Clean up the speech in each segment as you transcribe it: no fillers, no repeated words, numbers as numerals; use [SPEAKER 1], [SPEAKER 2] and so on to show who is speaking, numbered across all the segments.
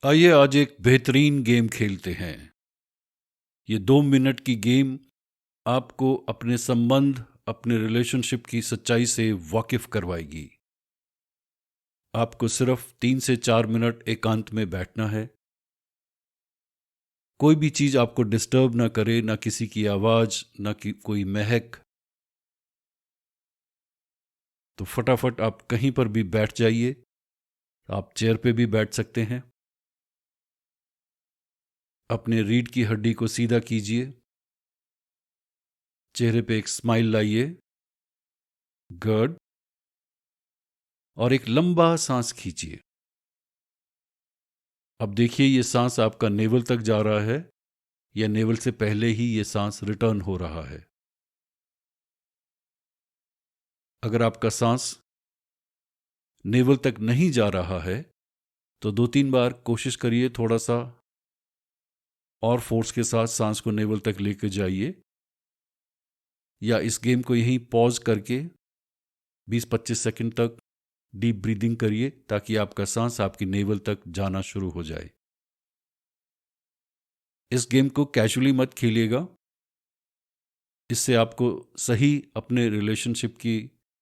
[SPEAKER 1] आइए आज एक बेहतरीन गेम खेलते हैं। ये 2 मिनट की गेम आपको अपने संबंध, अपने रिलेशनशिप की सच्चाई से वाकिफ करवाएगी। आपको सिर्फ 3 से 4 मिनट एकांत में बैठना है। कोई भी चीज आपको डिस्टर्ब ना करे, ना किसी की आवाज, ना कि कोई महक। तो फटाफट आप कहीं पर भी बैठ जाइए। आप चेयर पे भी बैठ सकते हैं। अपने रीढ़ की हड्डी को सीधा कीजिए। चेहरे पे एक स्माइल लाइए। गुड। और एक लंबा सांस खींचिए। अब देखिए ये सांस आपका नेवल तक जा रहा है या नेवल से पहले ही ये सांस रिटर्न हो रहा है। अगर आपका सांस नेवल तक नहीं जा रहा है तो 2-3 बार कोशिश करिए, थोड़ा सा और फोर्स के साथ सांस को नेवल तक लेकर जाइए, या इस गेम को यहीं पॉज करके 20-25 सेकंड तक डीप ब्रीदिंग करिए ताकि आपका सांस आपकी नेवल तक जाना शुरू हो जाए। इस गेम को कैजुअली मत खेलिएगा। इससे आपको सही अपने रिलेशनशिप की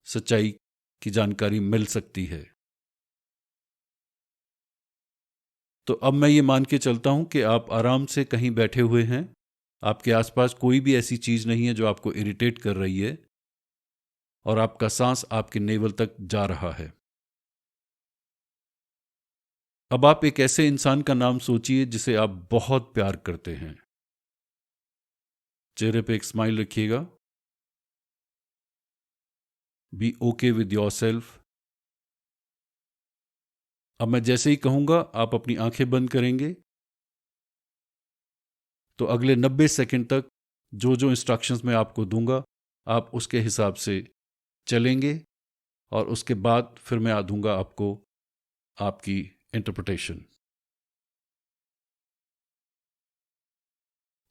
[SPEAKER 1] सच्चाई की जानकारी मिल सकती है। तो अब मैं ये मान के चलता हूं कि आप आराम से कहीं बैठे हुए हैं। आपके आसपास कोई भी ऐसी चीज नहीं है जो आपको इरिटेट कर रही है, और आपका सांस आपके नेवल तक जा रहा है। अब आप एक ऐसे इंसान का नाम सोचिए जिसे आप बहुत प्यार करते हैं। चेहरे पे एक स्माइल रखिएगा। Be okay with yourself. अब मैं जैसे ही कहूंगा आप अपनी आंखें बंद करेंगे, तो अगले 90 सेकंड तक जो जो इंस्ट्रक्शंस मैं आपको दूंगा आप उसके हिसाब से चलेंगे, और उसके बाद फिर मैं दूंगा आपको आपकी इंटरप्रिटेशन।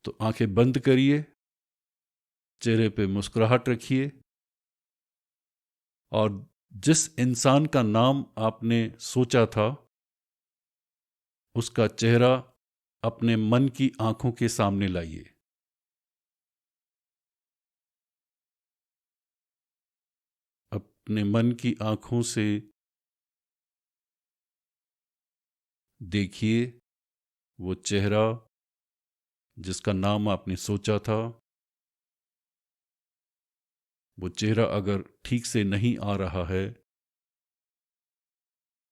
[SPEAKER 1] तो आंखें बंद करिए, चेहरे पे मुस्कुराहट रखिए, और जिस इंसान का नाम आपने सोचा था उसका चेहरा अपने मन की आंखों के सामने लाइए। अपने मन की आंखों से देखिए वो चेहरा जिसका नाम आपने सोचा था। वो चेहरा अगर ठीक से नहीं आ रहा है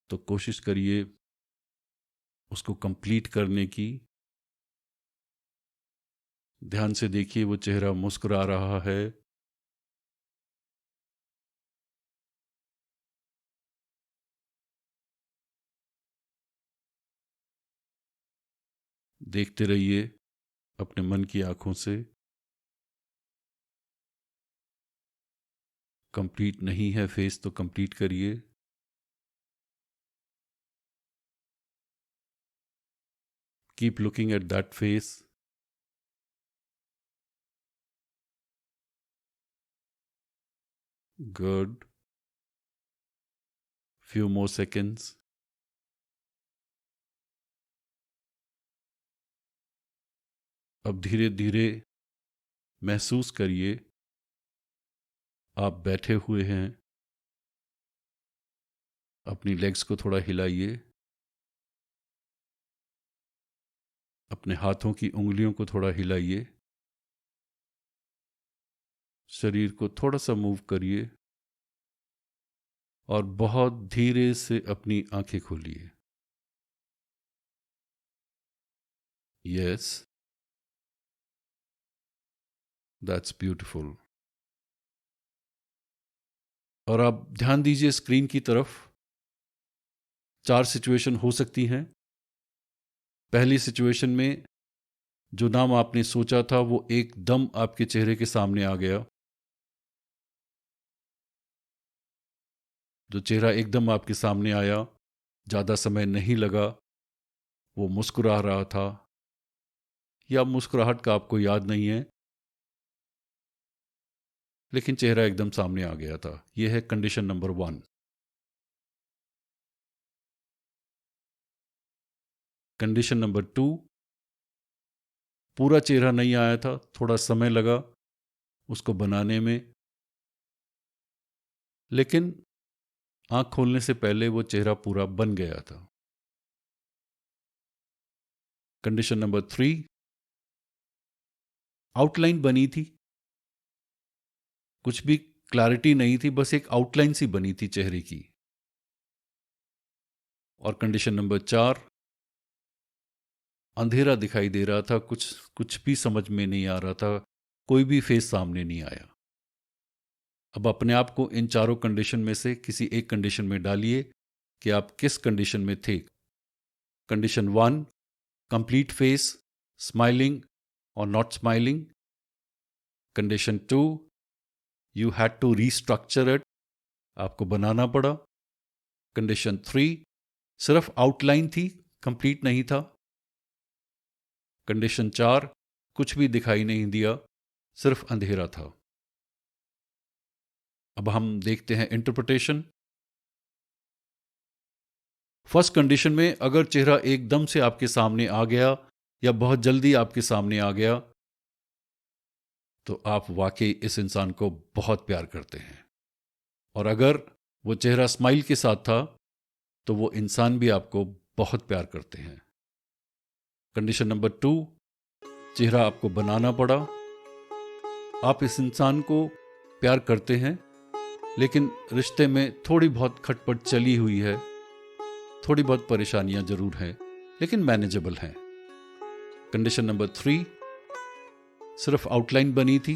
[SPEAKER 1] तो कोशिश करिए उसको कंप्लीट करने की। ध्यान से देखिए वो चेहरा मुस्कुरा रहा है। देखते रहिए अपने मन की आंखों से। कंप्लीट नहीं है फेस तो कंप्लीट करिए। Keep looking at that face. Good. Few more seconds. अब धीरे धीरे महसूस करिए आप बैठे हुए हैं। अपनी लेग्स को थोड़ा हिलाइए। अपने हाथों की उंगलियों को थोड़ा हिलाइए। शरीर को थोड़ा सा मूव करिए और बहुत धीरे से अपनी आंखें खोलिए। Yes, that's beautiful. और आप ध्यान दीजिए स्क्रीन की तरफ। 4 सिचुएशन हो सकती हैं। पहली सिचुएशन में जो नाम आपने सोचा था वो एकदम आपके चेहरे के सामने आ गया। जो चेहरा एकदम आपके सामने आया, ज़्यादा समय नहीं लगा, वो मुस्कुरा रहा था, या मुस्कुराहट का आपको याद नहीं है, लेकिन चेहरा एकदम सामने आ गया था। यह है कंडीशन नंबर 1। कंडीशन नंबर 2, पूरा चेहरा नहीं आया था, थोड़ा समय लगा उसको बनाने में, लेकिन आंख खोलने से पहले वो चेहरा पूरा बन गया था। कंडीशन नंबर 3, आउटलाइन बनी थी, कुछ भी क्लैरिटी नहीं थी, बस एक आउटलाइन सी बनी थी चेहरे की। और कंडीशन नंबर 4, अंधेरा दिखाई दे रहा था, कुछ भी समझ में नहीं आ रहा था, कोई भी फेस सामने नहीं आया। अब अपने आप को इन चारों कंडीशन में से किसी एक कंडीशन में डालिए कि आप किस कंडीशन में थे। कंडीशन 1, कंप्लीट फेस, स्माइलिंग और not smiling. Condition 2, you had to restructure it, आपको बनाना पड़ा। कंडीशन 3, सिर्फ आउटलाइन थी, कंप्लीट नहीं था। कंडीशन 4, कुछ भी दिखाई नहीं दिया, सिर्फ अंधेरा था। अब हम देखते हैं इंटरप्रिटेशन। फर्स्ट कंडीशन में अगर चेहरा एकदम से आपके सामने आ गया या बहुत जल्दी आपके सामने आ गया तो आप वाकई इस इंसान को बहुत प्यार करते हैं। और अगर वो चेहरा स्माइल के साथ था तो वो इंसान भी आपको बहुत प्यार करते हैं। कंडीशन नंबर 2, चेहरा आपको बनाना पड़ा। आप इस इंसान को प्यार करते हैं लेकिन रिश्ते में थोड़ी बहुत खटपट चली हुई है, थोड़ी बहुत परेशानियां जरूर हैं लेकिन मैनेजेबल हैं। कंडीशन नंबर 3, सिर्फ आउटलाइन बनी थी।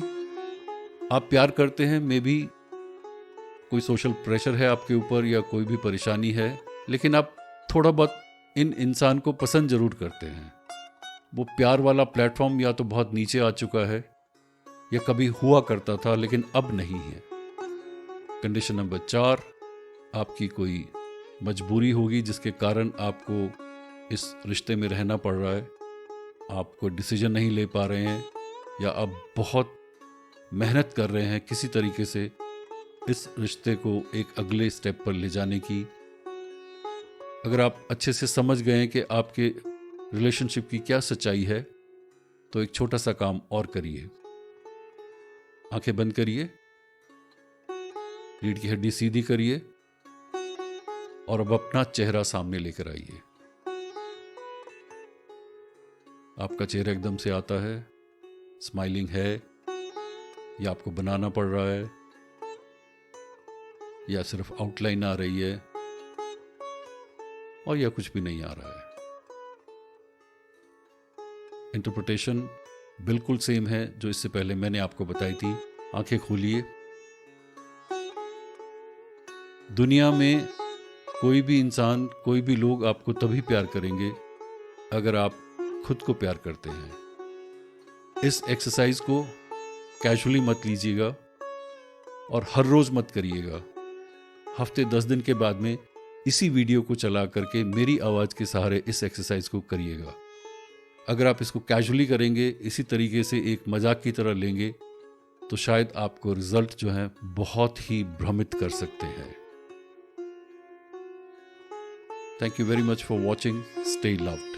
[SPEAKER 1] आप प्यार करते हैं, मे बी कोई सोशल प्रेशर है आपके ऊपर या कोई भी परेशानी है, लेकिन आप थोड़ा बहुत इन इंसान को पसंद जरूर करते हैं। वो प्यार वाला प्लेटफॉर्म या तो बहुत नीचे आ चुका है या कभी हुआ करता था लेकिन अब नहीं है। कंडीशन नंबर 4, आपकी कोई मजबूरी होगी जिसके कारण आपको इस रिश्ते में रहना पड़ रहा है। आप कोई डिसीजन नहीं ले पा रहे हैं या आप बहुत मेहनत कर रहे हैं किसी तरीके से इस रिश्ते को एक अगले स्टेप पर ले जाने की। अगर आप अच्छे से समझ गए कि आपके रिलेशनशिप की क्या सच्चाई है तो एक छोटा सा काम और करिए। आंखें बंद करिए, रीढ़ की हड्डी सीधी करिए और अब अपना चेहरा सामने लेकर आइए। आपका चेहरा एकदम से आता है, स्माइलिंग है या आपको बनाना पड़ रहा है या सिर्फ आउटलाइन आ रही है और या कुछ भी नहीं आ रहा है। इंटरप्रिटेशन बिल्कुल सेम है जो इससे पहले मैंने आपको बताई थी। आंखें खोलिए। दुनिया में कोई भी इंसान, कोई भी लोग आपको तभी प्यार करेंगे अगर आप खुद को प्यार करते हैं। इस एक्सरसाइज को कैजुअली मत लीजिएगा और हर रोज मत करिएगा। हफ्ते 10 दिन के बाद में इसी वीडियो को चला करके मेरी आवाज के सहारे इस एक्सरसाइज को करिएगा। अगर आप इसको कैजुअली करेंगे, इसी तरीके से एक मजाक की तरह लेंगे तो शायद आपको रिजल्ट जो है बहुत ही भ्रमित कर सकते हैं। Thank you very much for watching. Stay love.